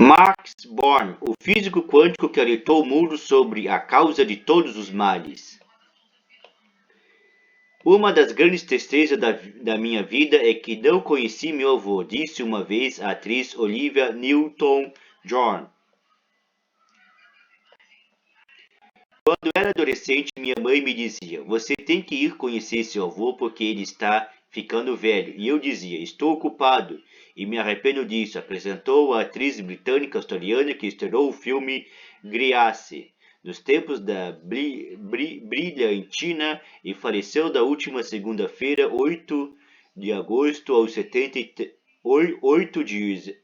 Max Born, o físico quântico que alertou o mundo sobre a causa de todos os males. Uma das grandes tristezas da minha vida é que não conheci meu avô, disse uma vez a atriz Olivia Newton-John. Quando era adolescente, minha mãe me dizia: "Você tem que ir conhecer seu avô porque ele está ficando velho." E eu dizia: "Estou ocupado e me arrependo disso." Apresentou a atriz britânica-australiana que estreou o filme Grease nos tempos da brilhantina e faleceu da última segunda-feira, 8 de agosto, aos 8 de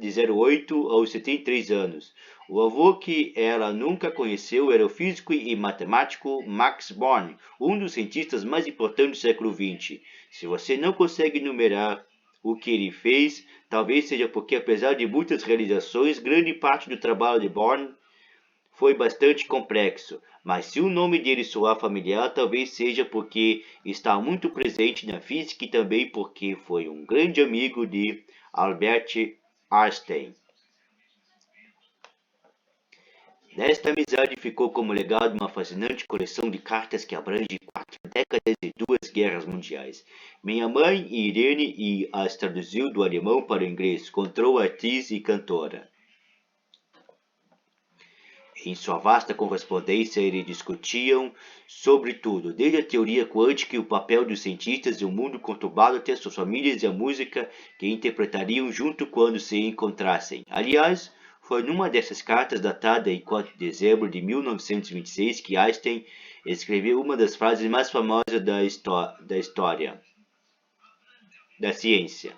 08 aos 73 anos. O avô que ela nunca conheceu era o físico e matemático Max Born, um dos cientistas mais importantes do século XX. Se você não consegue numerar o que ele fez, talvez seja porque, apesar de muitas realizações, grande parte do trabalho de Born foi bastante complexo. Mas se o nome dele soar familiar, talvez seja porque está muito presente na física e também porque foi um grande amigo de Albert Einstein. Desta amizade ficou como legado uma fascinante coleção de cartas que abrange 4 décadas e 2 guerras mundiais. Minha mãe, Irene, as traduziu do alemão para o inglês, contou a atriz e cantora. Em sua vasta correspondência, eles discutiam sobre tudo, desde a teoria quântica e o papel dos cientistas em um mundo conturbado até suas famílias e a música que interpretariam junto quando se encontrassem. Aliás, foi numa dessas cartas, datada em 4 de dezembro de 1926, que Einstein escreveu uma das frases mais famosas da história da ciência.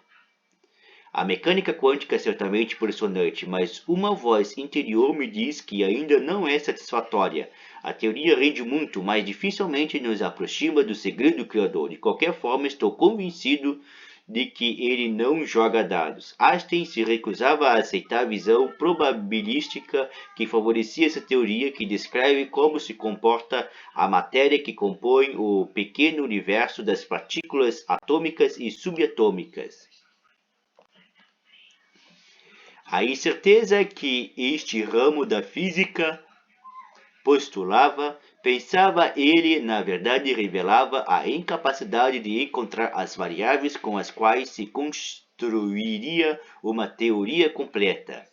A mecânica quântica é certamente impressionante, mas uma voz interior me diz que ainda não é satisfatória. A teoria rende muito, mas dificilmente nos aproxima do segredo do Criador. De qualquer forma, estou convencido de que ele não joga dados. Einstein se recusava a aceitar a visão probabilística que favorecia essa teoria, que descreve como se comporta a matéria que compõe o pequeno universo das partículas atômicas e subatômicas. A incerteza que este ramo da física postulava, pensava ele, na verdade revelava a incapacidade de encontrar as variáveis com as quais se construiria uma teoria completa.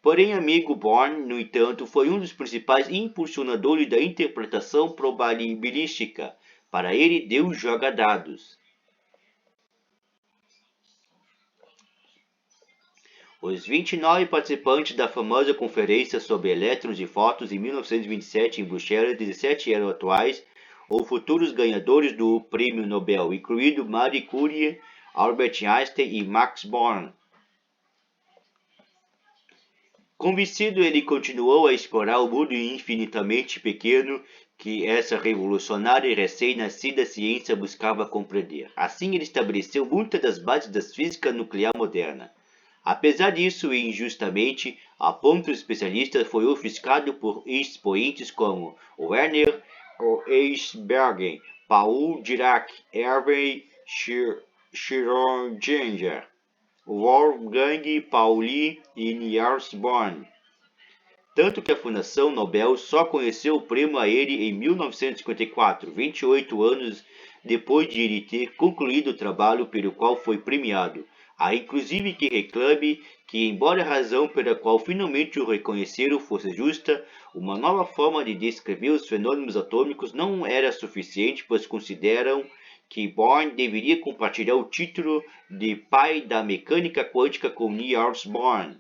Porém, amigo Born, no entanto, foi um dos principais impulsionadores da interpretação probabilística. Para ele, Deus joga dados. Os 29 participantes da famosa Conferência sobre Elétrons e Fótons em 1927 em Bruxelas, 17 eram atuais ou futuros ganhadores do Prêmio Nobel, incluindo Marie Curie, Albert Einstein e Max Born. Convencido, ele continuou a explorar o mundo infinitamente pequeno que essa revolucionária e recém-nascida ciência buscava compreender. Assim, ele estabeleceu muitas das bases da física nuclear moderna. Apesar disso, e injustamente, a ponto dos especialistas foi ofuscado por expoentes como Werner Heisenberg, Paul Dirac, Hervé Schrödinger, Wolfgang Pauli e Niels Bohr. Tanto que a Fundação Nobel só conheceu o prêmio a ele em 1954, 28 anos depois de ele ter concluído o trabalho pelo qual foi premiado. Há inclusive que reclame que, embora a razão pela qual finalmente o reconheceram fosse justa, uma nova forma de descrever os fenômenos atômicos não era suficiente, pois consideram que Bohr deveria compartilhar o título de pai da mecânica quântica com Niels Bohr.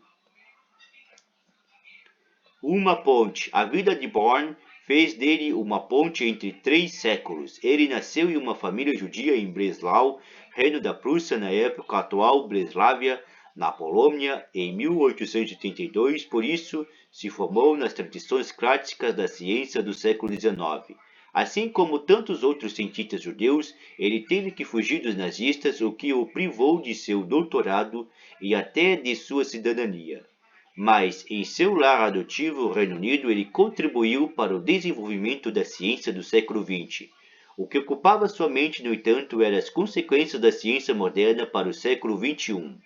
Uma ponte. A vida de Bohr fez dele uma ponte entre 3 séculos. Ele nasceu em uma família judia em Breslau, reino da Prússia na época atual Breslávia, na Polônia, em 1832, por isso se formou nas tradições clássicas da ciência do século XIX. Assim como tantos outros cientistas judeus, ele teve que fugir dos nazistas, o que o privou de seu doutorado e até de sua cidadania. Mas, em seu lar adotivo, o Reino Unido, ele contribuiu para o desenvolvimento da ciência do século XX. O que ocupava sua mente, no entanto, eram as consequências da ciência moderna para o século XXI.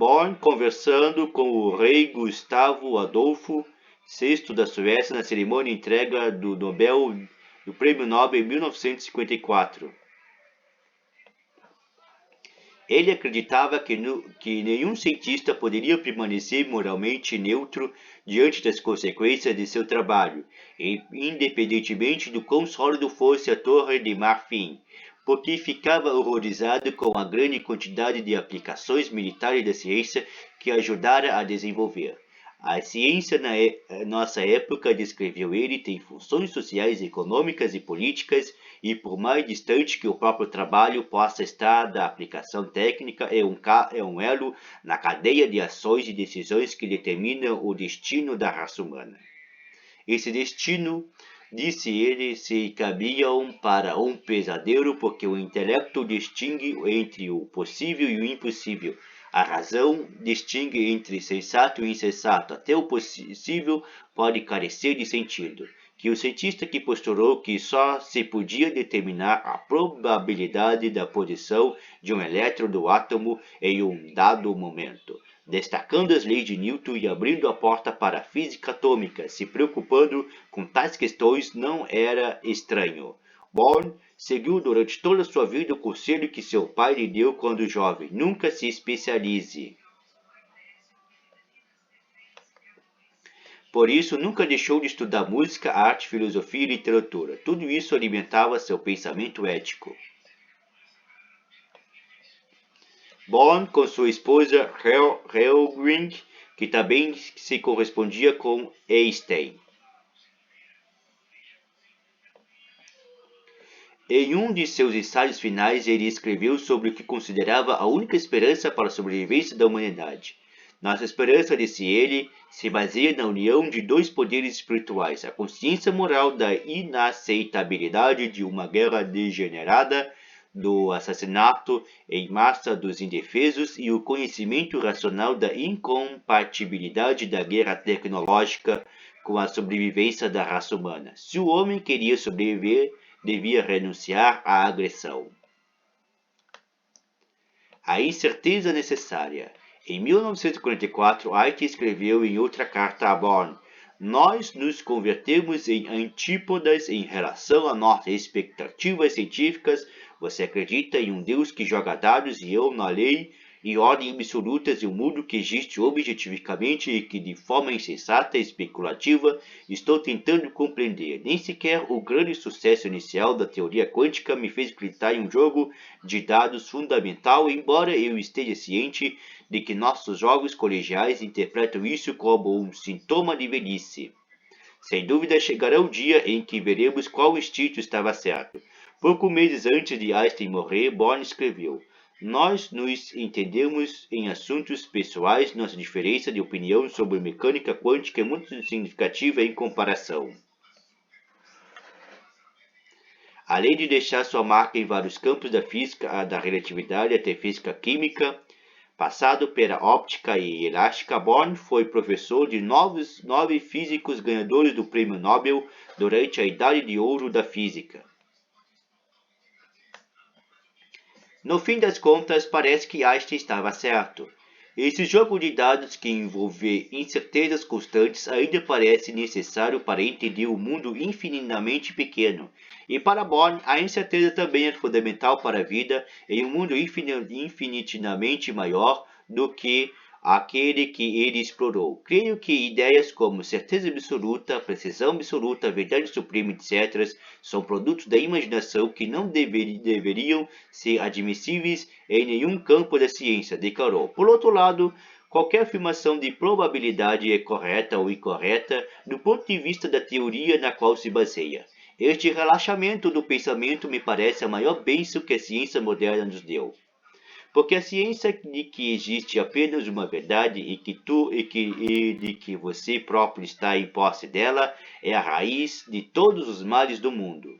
Born conversando com o rei Gustavo Adolfo VI da Suécia na cerimônia de entrega do Prêmio Nobel em 1954. Ele acreditava que nenhum cientista poderia permanecer moralmente neutro diante das consequências de seu trabalho, independentemente do quão sólido fosse a Torre de Marfim, porque ficava horrorizado com a grande quantidade de aplicações militares da ciência que ajudara a desenvolver. A ciência na nossa época, descreveu ele, tem funções sociais, econômicas e políticas, e por mais distante que o próprio trabalho possa estar da aplicação técnica, é um elo na cadeia de ações e decisões que determinam o destino da raça humana. Esse destino, disse ele, se caminham para um pesadelo porque o intelecto distingue entre o possível e o impossível. A razão distingue entre sensato e insensato. Até o possível pode carecer de sentido. Que o cientista que postulou que só se podia determinar a probabilidade da posição de um elétron do átomo em um dado momento, destacando as leis de Newton e abrindo a porta para a física atômica, se preocupando com tais questões, não era estranho. Born seguiu durante toda a sua vida o conselho que seu pai lhe deu quando jovem: nunca se especialize. Por isso, nunca deixou de estudar música, arte, filosofia e literatura. Tudo isso alimentava seu pensamento ético. Born com sua esposa Helgring, que também se correspondia com Einstein. Em um de seus ensaios finais, ele escreveu sobre o que considerava a única esperança para a sobrevivência da humanidade. Nossa esperança, disse ele, se baseia na união de dois poderes espirituais: a consciência moral da inaceitabilidade de uma guerra degenerada, do assassinato em massa dos indefesos, e o conhecimento racional da incompatibilidade da guerra tecnológica com a sobrevivência da raça humana. Se o homem queria sobreviver, devia renunciar à agressão. A incerteza necessária. Em 1944, Einstein escreveu em outra carta a Born: nós nos convertemos em antípodas em relação a nossas expectativas científicas. Você acredita em um Deus que joga dados e eu na lei e ordem absolutas em um mundo que existe objetivamente e que de forma insensata e especulativa estou tentando compreender. Nem sequer o grande sucesso inicial da teoria quântica me fez acreditar em um jogo de dados fundamental, embora eu esteja ciente de que nossos jogos colegiais interpretam isso como um sintoma de velhice. Sem dúvida chegará o dia em que veremos qual instinto estava certo. Poucos meses antes de Einstein morrer, Born escreveu: nós nos entendemos em assuntos pessoais, nossa diferença de opinião sobre mecânica quântica é muito significativa em comparação. Além de deixar sua marca em vários campos da física, da relatividade até física química, passado pela óptica e elástica, Born foi professor de nove físicos ganhadores do Prêmio Nobel durante a Idade de Ouro da Física. No fim das contas, parece que Einstein estava certo. Esse jogo de dados que envolve incertezas constantes ainda parece necessário para entender o mundo infinitamente pequeno. E para Born, a incerteza também é fundamental para a vida em um mundo infinitamente maior do que aquele que ele explorou. Creio que ideias como certeza absoluta, precisão absoluta, verdade suprema, etc., são produtos da imaginação que não deveriam ser admissíveis em nenhum campo da ciência, declarou. Por outro lado, qualquer afirmação de probabilidade é correta ou incorreta do ponto de vista da teoria na qual se baseia. Este relaxamento do pensamento me parece a maior bênção que a ciência moderna nos deu. Porque a ciência de que existe apenas uma verdade e de que você próprio está em posse dela é a raiz de todos os males do mundo.